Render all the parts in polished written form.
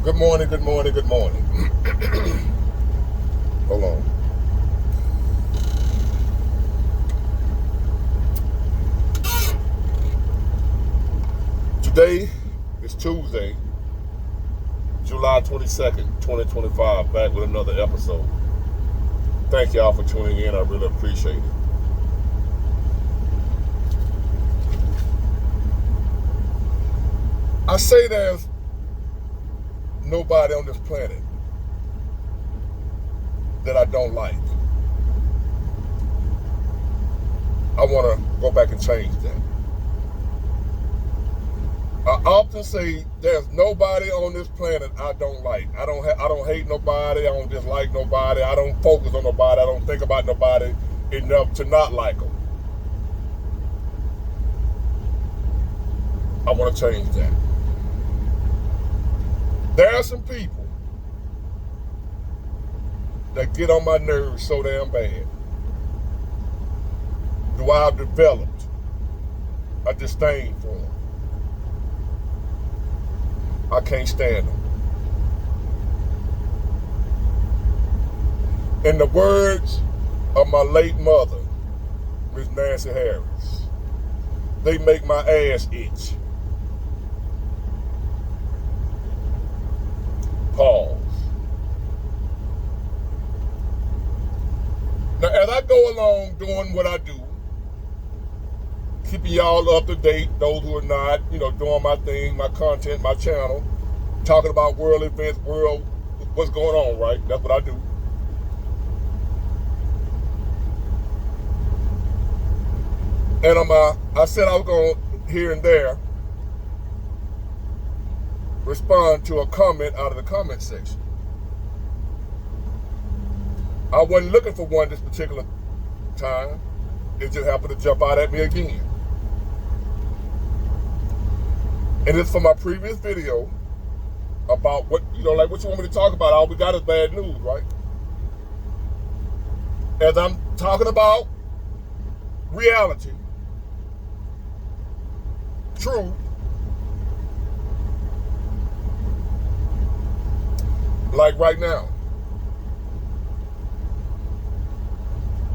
Good morning, good morning, good morning. Hold on. Today is Tuesday, July 22nd, 2025, back with another episode. Thank y'all for tuning in. I really appreciate it. I say there's nobody on this planet that I don't like. I want to go back and change that. I often say there's nobody on this planet I don't like. I don't hate nobody. I don't dislike nobody. I don't focus on nobody. I don't think about nobody enough to not like them. I want to change that. There are some people that get on my nerves so damn bad. Do I have developed a disdain for them? I can't stand them. In the words of my late mother, Miss Nancy Harris, they make my ass itch. Pause. Now, as I go along doing what I do, keeping y'all up to date, those who are not, doing my thing, my content, my channel, talking about world events, what's going on, right? That's what I do. And I said I was going to, here and there, respond to a comment out of the comment section. I wasn't looking for one this particular time. It just happened to jump out at me again. And it's from my previous video about what you want me to talk about. All we got is bad news, right? As I'm talking about reality, truth, like right now.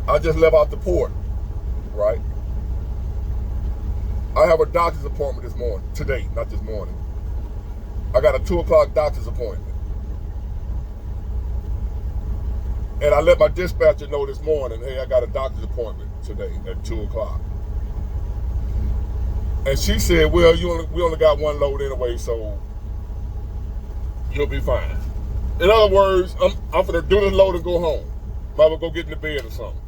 I just left out the port, right? I have a doctor's appointment this morning, today, not this morning. I got a 2 o'clock doctor's appointment. And I let my dispatcher know this morning, hey, I got a doctor's appointment today at 2 o'clock. And she said, well, we only got one load anyway, so you'll be fine. In other words, I'm gonna do this load and go home. Might as well go get in the bed or something.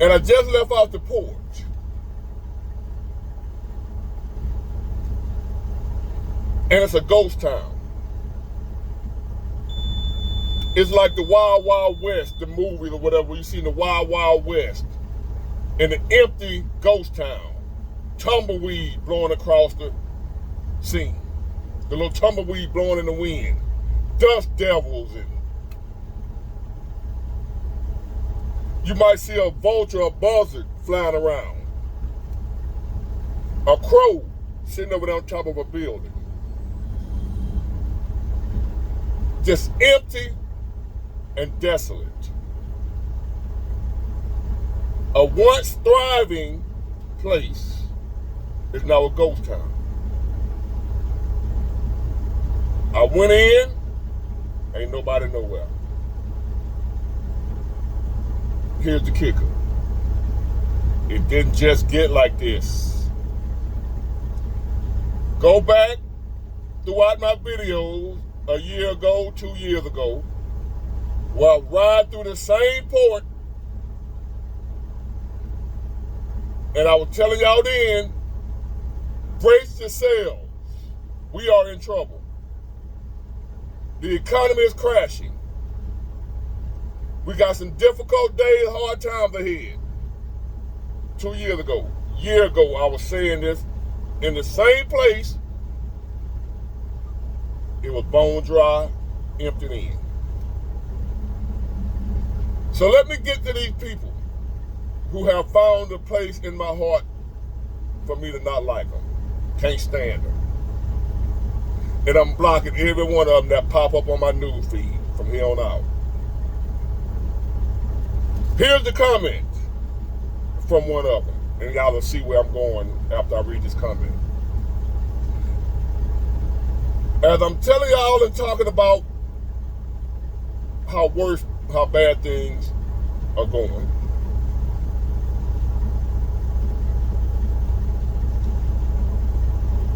And I just left off the porch. And it's a ghost town. It's like the Wild Wild West, the movie or whatever. You see the Wild Wild West. In an empty ghost town. Tumbleweed blowing across the scene. The little tumbleweed blowing in the wind. Dust devils and you might see a vulture or buzzard flying around. A crow sitting over there on top of a building. Just empty and desolate. A once thriving place is now a ghost town. I went in, ain't nobody nowhere. Here's the kicker. It didn't just get like this. Go back throughout my videos a year ago, 2 years ago, where I ride through the same port, and I was telling y'all then, brace yourselves. We are in trouble. The economy is crashing. We got some difficult days, hard times ahead. 2 years ago, year ago, I was saying this in the same place. It was bone dry, emptied in. So let me get to these people who have found a place in my heart for me to not like them. Can't stand them. And I'm blocking every one of them that pop up on my news feed from here on out. Here's the comment from one of them. And y'all will see where I'm going after I read this comment. As I'm telling y'all and talking about how bad things are going,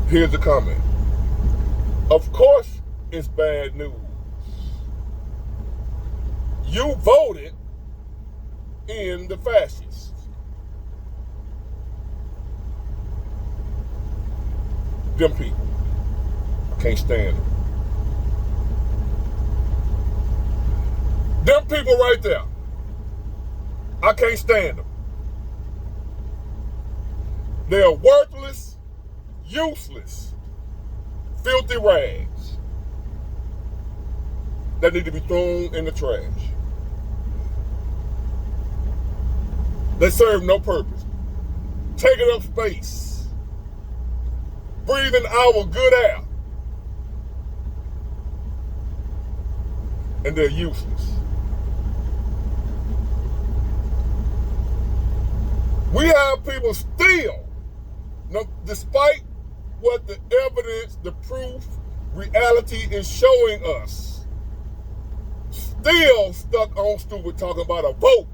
here's the comment. Of course it's bad news. You voted in the fascists. Them people. I can't stand them. Them people right there. I can't stand them. They are worthless, useless, filthy rags that need to be thrown in the trash. They serve no purpose. Taking up space. Breathing our good air. And they're useless. We have people still, despite what the evidence, the proof, reality is showing us, still stuck on stupid talking about a vote.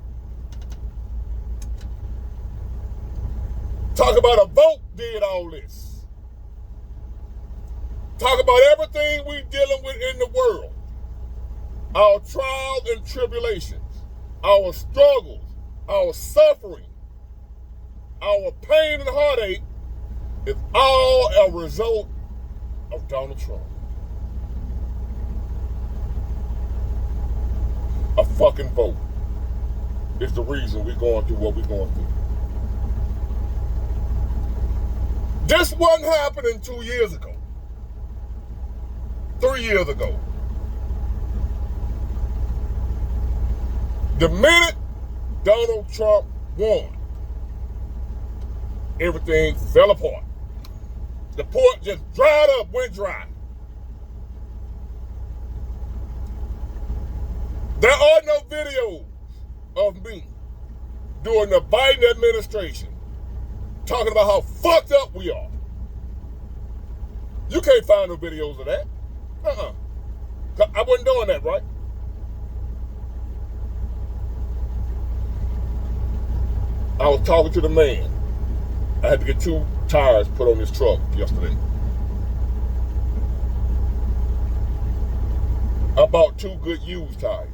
Talk about a vote did all this. Talk about everything we dealing with in the world. Our trials and tribulations, our struggles, our suffering, our pain and heartache is all a result of Donald Trump. A fucking vote is the reason we're going through what we're going through. This wasn't happening 2 years ago, 3 years ago. The minute Donald Trump won, everything fell apart. The port just dried up, went dry. There are no videos of me during the Biden administration talking about how fucked up we are. You can't find no videos of that. I wasn't doing that, right? I was talking to the man. I had to get 2 tires put on this truck yesterday. I bought 2 good used tires.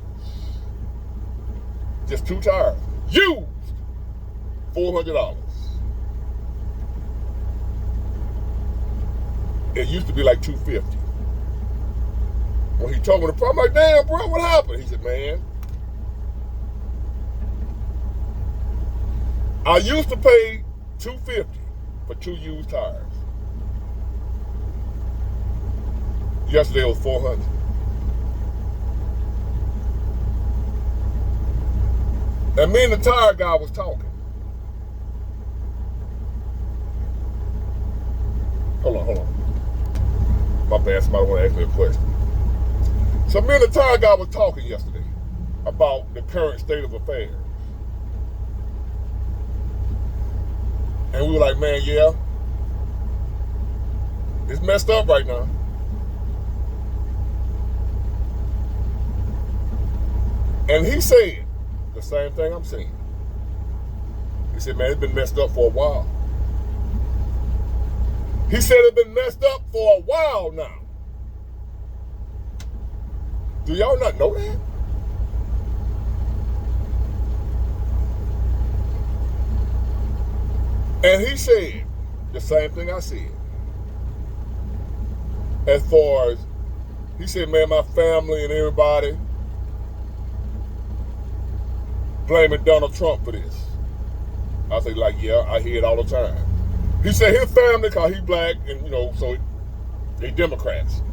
Just 2 tires. Used! $400. It used to be like $250. When he told me the problem, I'm like, damn, bro, what happened? He said, man, I used to pay $250 for 2 used tires. Yesterday it was $400. And me and the tire guy was talking. Hold on. My bad, somebody want to ask me a question. So me and the tire guy was talking yesterday about the current state of affairs. And we were like, man, yeah, it's messed up right now. And he said the same thing I'm saying. He said, man, it's been messed up for a while. He said it's been messed up for a while now. Do y'all not know that? And he said the same thing I said. As far as, he said, man, my family and everybody blaming Donald Trump for this. I say, like, yeah, I hear it all the time. He said his family, because he's black, and, you know, so they Democrats.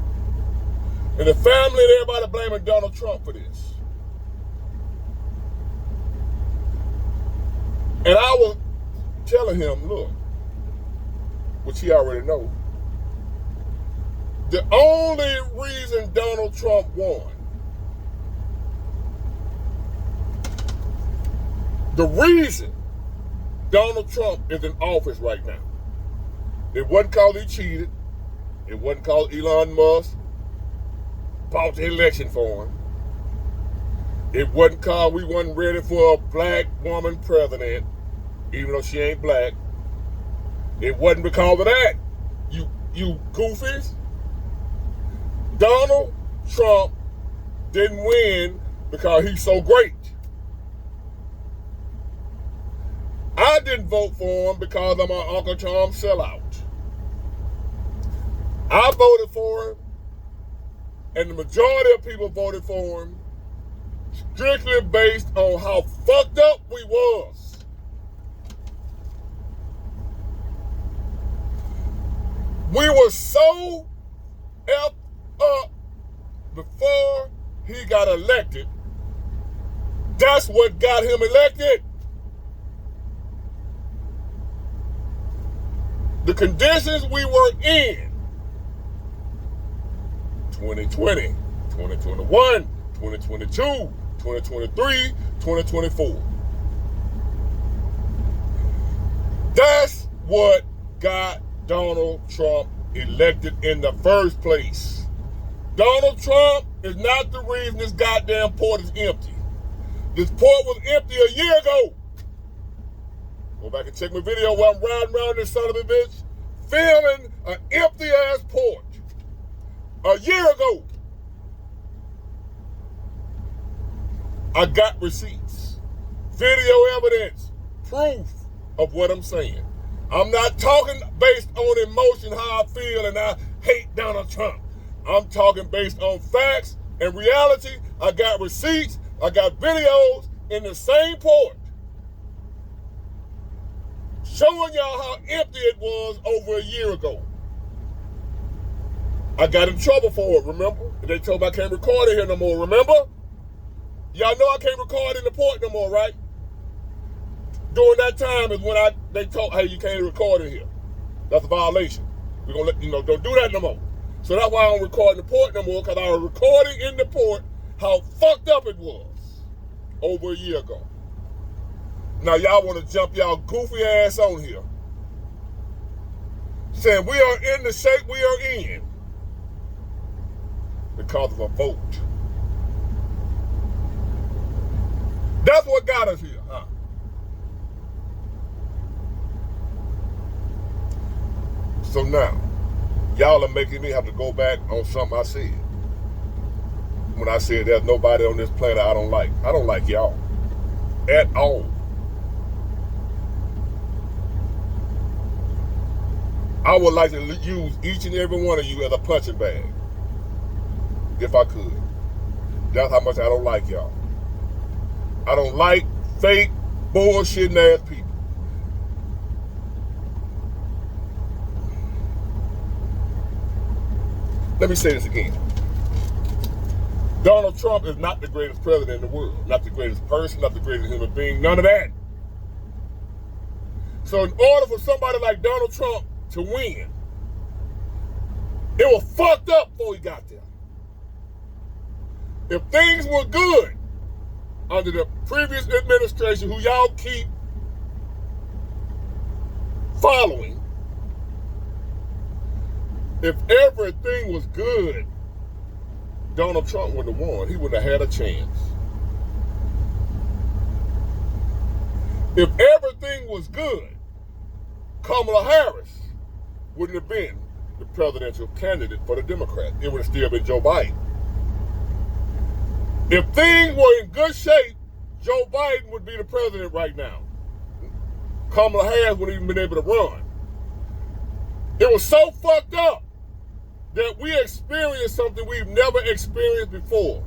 And the family and everybody blaming Donald Trump for this. And I was telling him, look, which he already knows, The only reason Donald Trump won, the reason Donald Trump is in office right now, it wasn't because he cheated. It wasn't because Elon Musk bought the election for him. It wasn't because we wasn't ready for a black woman president, even though she ain't black. It wasn't because of that, you goofies. Donald Trump didn't win because he's so great. I didn't vote for him because I'm an Uncle Tom sellout. I voted for him, and the majority of people voted for him strictly based on how fucked up we was. We were so effed up before he got elected. That's what got him elected. The conditions we were in 2020, 2021, 2022, 2023, 2024. That's what got Donald Trump elected in the first place. Donald Trump is not the reason this goddamn port is empty. This port was empty a year ago. Go back and check my video while I'm riding around this son of a bitch, filming an empty ass port. A year ago. I got receipts, video evidence, proof of what I'm saying. I'm not talking based on emotion, how I feel, and I hate Donald Trump. I'm talking based on facts and reality. I got receipts, I got videos in the same port showing y'all how empty it was over a year ago. I got in trouble for it, remember? They told me I can't record it here no more, remember? Y'all know I can't record in the port no more, right? During that time is when they told, hey, you can't record in here. That's a violation. We're gonna let you know, don't do that no more. So that's why I don't record in the port no more, because I was recording in the port how fucked up it was over a year ago. Now y'all want to jump y'all goofy ass on here, saying we are in the shape we are in because of a vote. That's what got us here, huh? So now, y'all are making me have to go back on something I said. When I said there's nobody on this planet I don't like. I don't like y'all. At all. I would like to use each and every one of you as a punching bag. If I could. That's how much I don't like y'all. I don't like fake, bullshitting ass people. Let me say this again. Donald Trump is not the greatest president in the world. Not the greatest person, not the greatest human being, none of that. So in order for somebody like Donald Trump to win, it was fucked up before he got there. If things were good under the previous administration, who y'all keep following, if everything was good, Donald Trump wouldn't have won. He wouldn't have had a chance. If everything was good, Kamala Harris wouldn't have been the presidential candidate for the Democrats. It would have still been Joe Biden. If things were in good shape, Joe Biden would be the president right now. Kamala Harris wouldn't even been able to run. It was so fucked up that we experienced something we've never experienced before.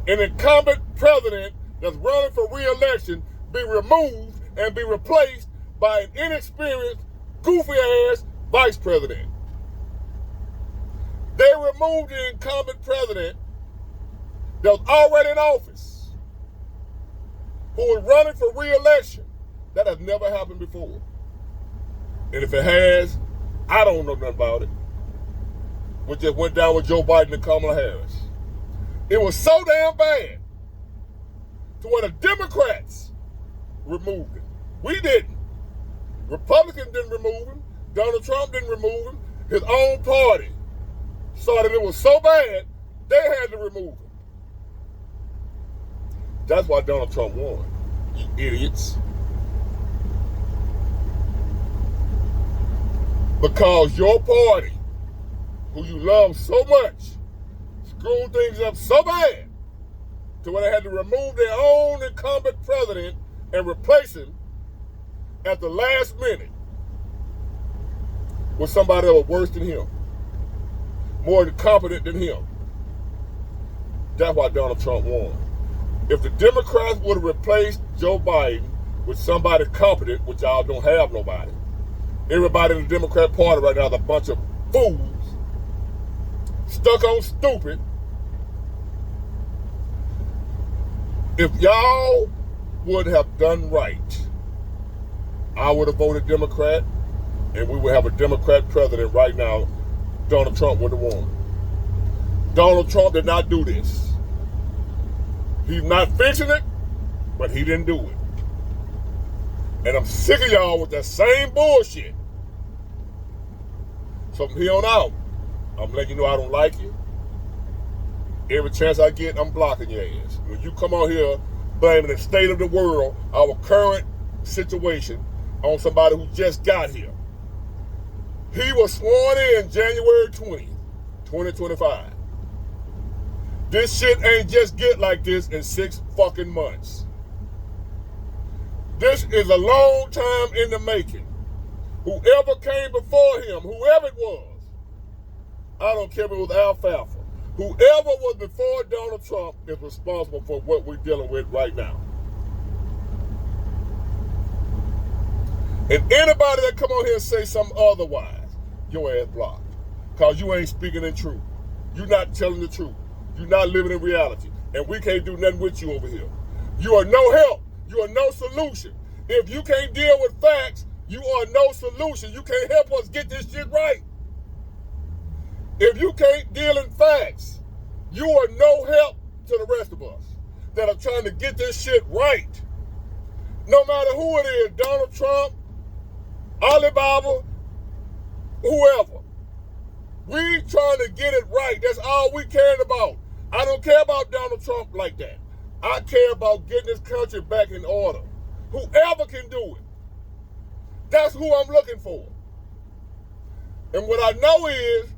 An incumbent president that's running for re-election be removed and be replaced by an inexperienced, goofy-ass vice president. They removed the incumbent president that was already in office, who was running for re-election. That has never happened before. And if it has, I don't know nothing about it. which just went down with Joe Biden and Kamala Harris. It was so damn bad to where the Democrats removed it. We didn't. Republicans didn't remove him. Donald Trump didn't remove him. His own party saw that it was so bad, they had to remove him. That's why Donald Trump won, you idiots. Because your party, who you love so much, screwed things up so bad to where they had to remove their own incumbent president and replace him at the last minute with somebody that was worse than him, more incompetent than him. That's why Donald Trump won. If the Democrats would have replaced Joe Biden with somebody competent, which y'all don't have nobody, everybody in the Democrat Party right now is a bunch of fools, stuck on stupid. If y'all would have done right, I would have voted Democrat, and we would have a Democrat president right now. Donald Trump would have won. Donald Trump did not do this. He's not fixing it, but he didn't do it. And I'm sick of y'all with that same bullshit. So from here on out, I'm letting you know I don't like you. Every chance I get, I'm blocking your ass. When you come out here blaming the state of the world, our current situation, on somebody who just got here. He was sworn in January 20th, 2025. This shit ain't just get like this in 6 fucking months. This is a long time in the making. Whoever came before him, whoever it was, I don't care if it was alfalfa, whoever was before Donald Trump is responsible for what we're dealing with right now. And anybody that come on here and say something otherwise, your ass blocked. Because you ain't speaking in truth. You're not telling the truth. You're not living in reality. And we can't do nothing with you over here. You are no help. You are no solution. If you can't deal with facts, you are no solution. You can't help us get this shit right. If you can't deal in facts, you are no help to the rest of us that are trying to get this shit right. No matter who it is, Donald Trump, Alibaba, whoever. We trying to get it right. That's all we caring about. I don't care about Donald Trump like that. I care about getting this country back in order. Whoever can do it. That's who I'm looking for. And what I know is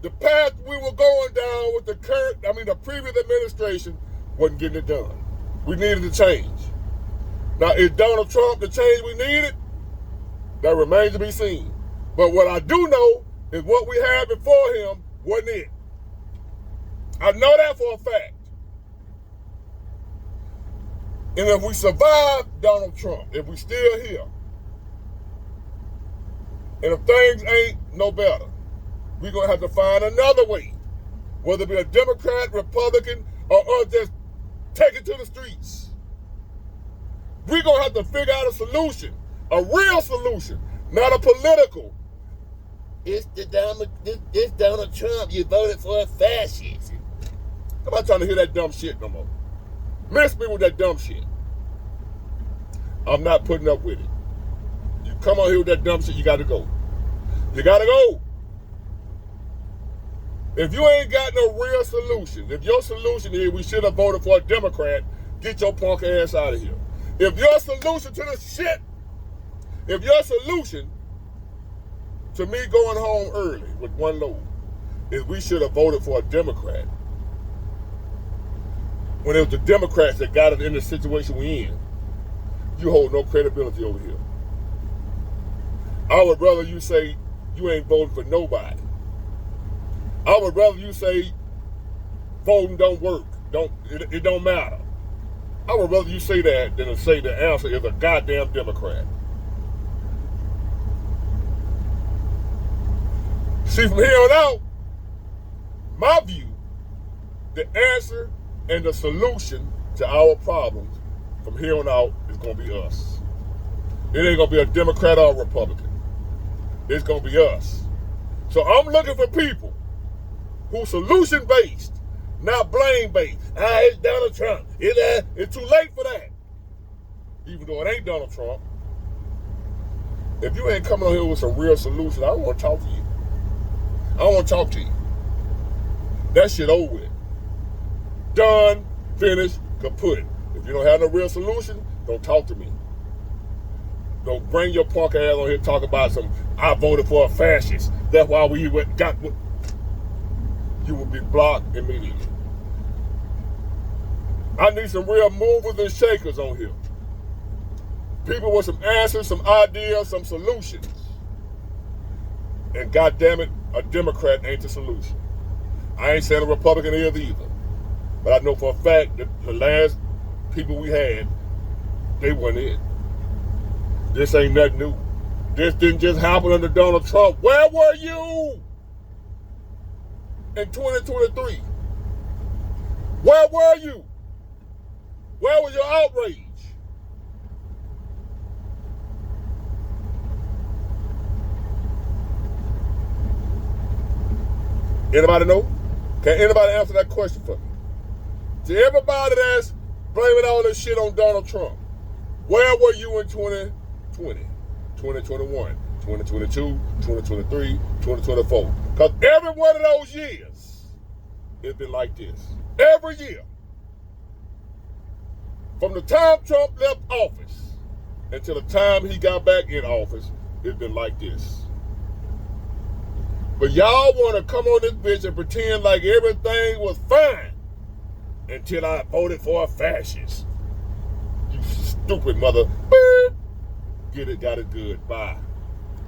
the path we were going down with the previous administration wasn't getting it done. We needed to change. Now, is Donald Trump the change we needed? That remains to be seen. But what I do know is what we had before him wasn't it. I know that for a fact. And if we survive Donald Trump, if we still here, and if things ain't no better, we're going to have to find another way. Whether it be a Democrat, Republican, or us just take it to the streets. We're going to have to figure out a solution. A real solution, not a political. It's Donald Trump. You voted for a fascist. I'm not trying to hear that dumb shit no more. Miss me with that dumb shit. I'm not putting up with it. You come on here with that dumb shit, you got to go. You got to go. If you ain't got no real solution, if your solution is we should have voted for a Democrat, get your punk ass out of here. If your solution to this shit, if your solution to me going home early with one load is we should have voted for a Democrat, when it was the Democrats that got us in the situation we in, you hold no credibility over here. I would rather you say you ain't voting for nobody. I would rather you say voting don't work. It don't matter. I would rather you say that than to say the answer is a goddamn Democrat. See, from here on out, my view, the answer and the solution to our problems from here on out is going to be us. It ain't going to be a Democrat or a Republican. It's going to be us. So I'm looking for people who's solution-based, not blame-based. It's Donald Trump. It's too late for that. Even though it ain't Donald Trump. If you ain't coming on here with some real solutions, I don't want to talk to you. I don't want to talk to you. That shit over with. Done, finished, kaput. If you don't have no real solution, don't talk to me. Don't bring your punk ass on here and talk about I voted for a fascist. That's why you will be blocked immediately. I need some real movers and shakers on here. People with some answers, some ideas, some solutions. And goddamn it, a Democrat ain't the solution. I ain't saying a Republican is either. But I know for a fact that the last people we had, they weren't it. This ain't nothing new. This didn't just happen under Donald Trump. Where were you in 2023? Where were you? Where was your outrage? Anybody know? Can anybody answer that question for me? To everybody that's blaming all this shit on Donald Trump, where were you in 2020, 2021, 2022, 2023, 2024? Because every one of those years, it's been like this. Every year. From the time Trump left office until the time he got back in office, it's been like this. But y'all want to come on this bitch and pretend like everything was fine until I voted for a fascist. You stupid mother. Get it, got it good. Bye.